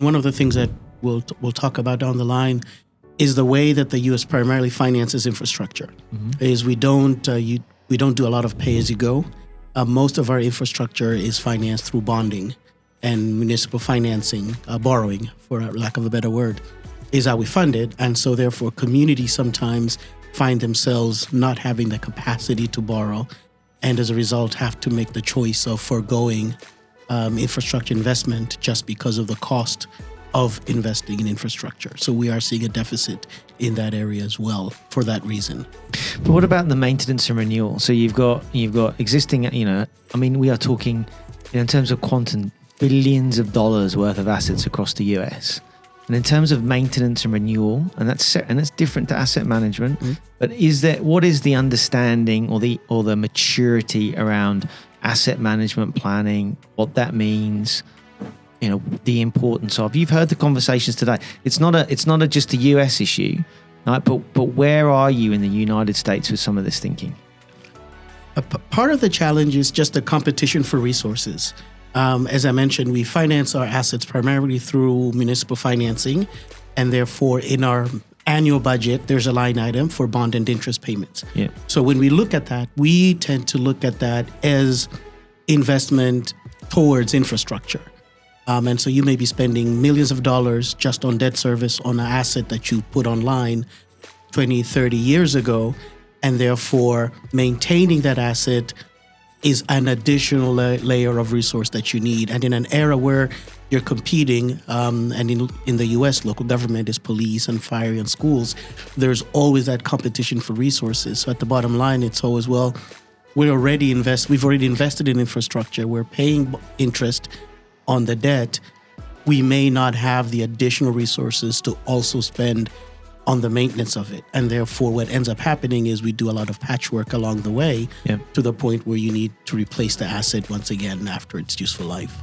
One of the things that we'll talk about down the line is the way that the U.S. primarily finances infrastructure. Is we don't do a lot of pay as you go. Most of our infrastructure is financed through bonding and municipal financing, borrowing, for lack of a better word, is how we fund it. And so therefore communities sometimes find themselves not having the capacity to borrow, and as a result have to make the choice of foregoing infrastructure investment just because of the cost of investing in infrastructure. So we are seeing a deficit in that area as well for that reason. But what about the maintenance and renewal? So you've got existing, we are talking in terms of quantum, billions of dollars worth of assets across the US. And in terms of maintenance and renewal, and that's different to asset management. But what is the understanding or the maturity around asset management planning? What that means? The importance of. You've heard the conversations today. It's not just a US issue, right? But where are you in the United States with some of this thinking? Part of the challenge is just the competition for resources. As I mentioned, we finance our assets primarily through municipal financing, and therefore in our annual budget, there's a line item for bond and interest payments. Yeah. So when we look at that, we tend to look at that as investment towards infrastructure. And so you may be spending millions of dollars just on debt service on an asset that you put online 20, 30 years ago, and therefore maintaining that asset is an additional layer of resource that you need. And in an era where you're competing, and in the US, local government is police and fire and schools, there's always that competition for resources. So at the bottom line, it's always, we've already invested in infrastructure, we're paying interest on the debt, we may not have the additional resources to also spend on the maintenance of it. And therefore, what ends up happening is we do a lot of patchwork along the way to the point where you need to replace the asset once again after its useful life.